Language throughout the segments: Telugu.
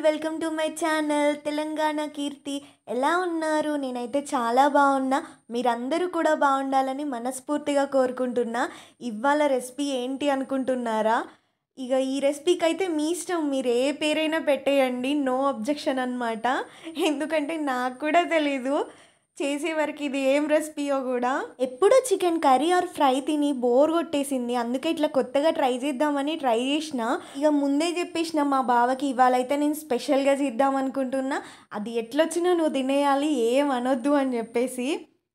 Welcome to my channel Telangana Keerthi. ఎలా ఉన్నారు? నేనైతే చాలా బాగున్నా. మీరందరూ కూడా బాగుండాలని మనస్ఫూర్తిగా కోరుకుంటున్నా. ఇవాళ రెసిపీ ఏంటి అనుకుంటున్నారా? ఇక ఈ రెసిపీకి అయితే మీ ఇష్టం, మీరు ఏ పేరైనా పెట్టేయండి, నో అబ్జెక్షన్ అనమాట. ఎందుకంటే నాకు కూడా తెలీదు చేసే వరకు ఇది ఏం రెసిపీయో కూడా. ఎప్పుడో చికెన్ కర్రీ ఆర్ ఫ్రై తిని బోర్ కొట్టేసింది, అందుకే ఇట్లా కొత్తగా ట్రై చేద్దామని ట్రై చేసిన. ఇక ముందే చెప్పేసిన మా బావకి ఇవాళ అయితే నేను స్పెషల్గా చేద్దాం అనుకుంటున్నా, అది ఎట్లొచ్చినా నువ్వు తినేయాలి, ఏం అనొద్దు అని చెప్పేసి.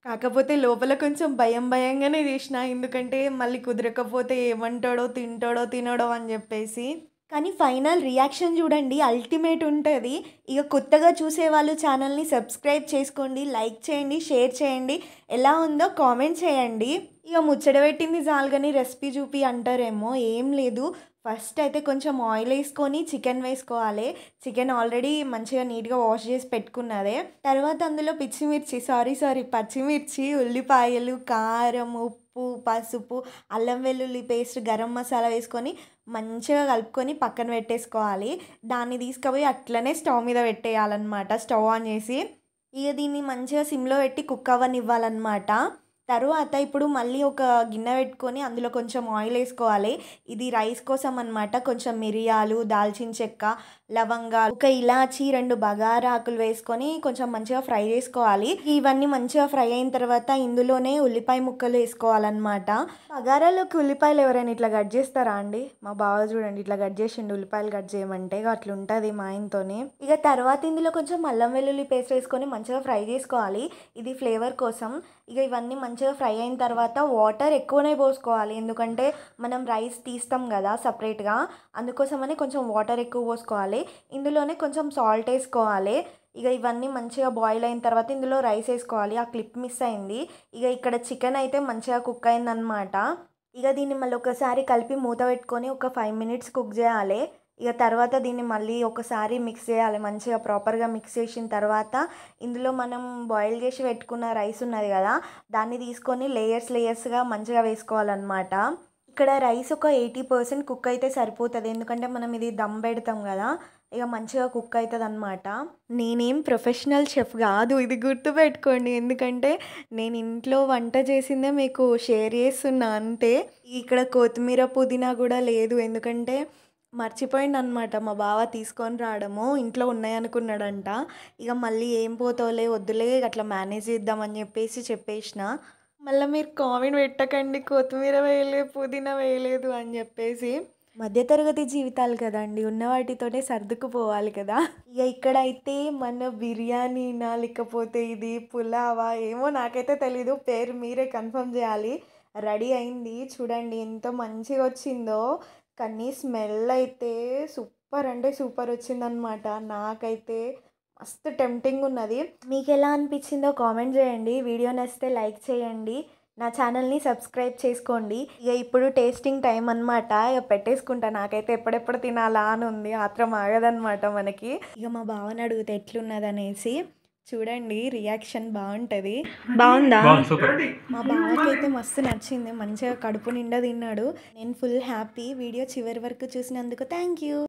కాకపోతే లోపల కొంచెం భయంగానే చేసిన, ఎందుకంటే మళ్ళీ కుదరకపోతే ఏమంటాడో, తింటాడో తినడో అని చెప్పేసి. కానీ ఫైనల్ రియాక్షన్ చూడండి, అల్టిమేట్ ఉంటుంది. ఇక కొత్తగా చూసేవాళ్ళు ఛానల్ని సబ్స్క్రైబ్ చేసుకోండి, లైక్ చేయండి, షేర్ చేయండి, ఎలా ఉందో కామెంట్ చేయండి. ఇక ముచ్చట పెట్టింది చాలు కానీ రెసిపీ చూపి అంటారేమో, ఏం లేదు. ఫస్ట్ అయితే కొంచెం ఆయిల్ వేసుకొని చికెన్ వేసుకోవాలి. చికెన్ ఆల్రెడీ మంచిగా నీట్గా వాష్ చేసి పెట్టుకున్నదే. తర్వాత అందులో పచ్చిమిర్చి, ఉల్లిపాయలు, కారం, ఉప్పు, పసుపు, అల్లం వెల్లుల్లి పేస్ట్, గరం మసాలా వేసుకొని మంచిగా కలుపుకొని పక్కన పెట్టేసుకోవాలి. దాన్ని తీసుకుపోయి అట్లనే స్టవ్ మీద పెట్టేయాలన్నమాట, స్టవ్ ఆన్ చేసి. ఇక దీన్ని మంచిగా సిమ్లో పెట్టి కుక్ అవ్వనివ్వాలన్నమాట. తరువాత ఇప్పుడు మళ్ళీ ఒక గిన్నె పెట్టుకొని అందులో కొంచెం ఆయిల్ వేసుకోవాలి. ఇది రైస్ కోసం అన్నమాట. కొంచెం మిరియాలు, దాల్చిన చెక్క, లవంగాలు, ఒక ఇలాచి, 2 బగారా ఆకులు వేసుకొని కొంచెం మంచిగా ఫ్రై చేసుకోవాలి. ఇవన్నీ మంచిగా ఫ్రై అయిన తర్వాత ఇందులోనే ఉల్లిపాయ ముక్కలు వేసుకోవాలన్నమాట. బగారాలోకి ఉల్లిపాయలు ఎవరైనా ఇట్లా కట్ చేస్తారా అండి? మా బావ చూడండి ఇట్లా కట్ చేసిండు, ఉల్లిపాయలు కట్ చేయమంటే. అట్లా ఉంటుంది మా ఆయనతోనే. ఇక తర్వాత ఇందులో కొంచెం అల్లం వెల్లుల్లి పేస్ట్ వేసుకొని మంచిగా ఫ్రై చేసుకోవాలి, ఇది ఫ్లేవర్ కోసం. ఇక ఇవన్నీ మంచిగా ఫ్రై అయిన తర్వాత వాటర్ ఎక్కువనే పోసుకోవాలి, ఎందుకంటే మనం రైస్ తీస్తాం కదా సపరేట్గా, అందుకోసమని కొంచెం వాటర్ ఎక్కువ పోసుకోవాలి. ఇందులోనే కొంచెం సాల్ట్ వేసుకోవాలి. ఇక ఇవన్నీ మంచిగా బాయిల్ అయిన తర్వాత ఇందులో రైస్ వేసుకోవాలి. ఆ క్లిప్ మిస్ అయింది. ఇక ఇక్కడ చికెన్ అయితే మంచిగా కుక్ అయిందనమాట. ఇక దీన్ని మళ్ళీ ఒకసారి కలిపి మూత పెట్టుకొని ఒక 5 minutes కుక్ చేయాలి. ఇక తర్వాత దీన్ని మళ్ళీ ఒకసారి మిక్స్ చేయాలి, మంచిగా ప్రాపర్గా మిక్స్ చేసిన తర్వాత ఇందులో మనం బాయిల్ చేసి పెట్టుకున్న రైస్ ఉన్నది కదా, దాన్ని తీసుకొని లేయర్స్గా మంచిగా వేసుకోవాలన్నమాట. ఇక్కడ రైస్ ఒక 80% కుక్ అయితే సరిపోతుంది, ఎందుకంటే మనం ఇది దమ్ పెడతాం కదా, ఇక మంచిగా కుక్ అవుతుంది అనమాట. నేనేం ప్రొఫెషనల్ చెఫ్ కాదు, ఇది గుర్తుపెట్టుకోండి, ఎందుకంటే నేను ఇంట్లో వంట చేసిందే మీకు షేర్ చేస్తున్నా అంతే. ఇక్కడ కొత్తిమీర, పుదీనా కూడా లేదు, ఎందుకంటే మర్చిపోయింది అనమాట మా బావ తీసుకొని రావడము. ఇంట్లో ఉన్నాయనుకున్నాడంట. ఇక మళ్ళీ ఏం పోతావులే, వద్దులే, అట్లా మేనేజ్ చేద్దామని చెప్పేసిన. మళ్ళీ మీరు కామెంట్ పెట్టకండి కొత్తిమీర వేయలేదు, పుదీనా వేయలేదు అని చెప్పేసి. మధ్యతరగతి జీవితాలు కదండి, ఉన్న వాటితోనే సర్దుకుపోవాలి కదా. ఇక ఇక్కడైతే మన బిర్యానీనా లేకపోతే ఇది పులావా ఏమో నాకైతే తెలీదు, పేరు మీరే కన్ఫర్మ్ చేయాలి. రెడీ అయింది చూడండి, ఎంత మంచిగా వచ్చిందో. కానీ స్మెల్ అయితే సూపర్ అంటే సూపర్ వచ్చిందనమాట. నాకైతే మస్తు టెంప్టింగ్ ఉన్నది. మీకు ఎలా అనిపించిందో కామెంట్ చేయండి, వీడియో నచ్చితే లైక్ చేయండి, నా ఛానల్ని సబ్స్క్రైబ్ చేసుకోండి. ఇక ఇప్పుడు టేస్టింగ్ టైం అనమాట. ఇక పెట్టేసుకుంటా, నాకైతే ఎప్పుడెప్పుడు తినాలా అని ఉంది, ఆత్రం ఆగదనమాట మనకి. ఇక మా బావని అడిగితే ఎట్లున్నది అనేసి. చూడండి రియాక్షన్ బాగుంటుంది. బాగుందా? మా బావకి అయితే మస్తు నచ్చింది, మంచిగా కడుపు నిండా తిన్నాడు. నేను ఫుల్ హ్యాపీ. వీడియో చివరి వరకు చూసినందుకు థ్యాంక్ యూ.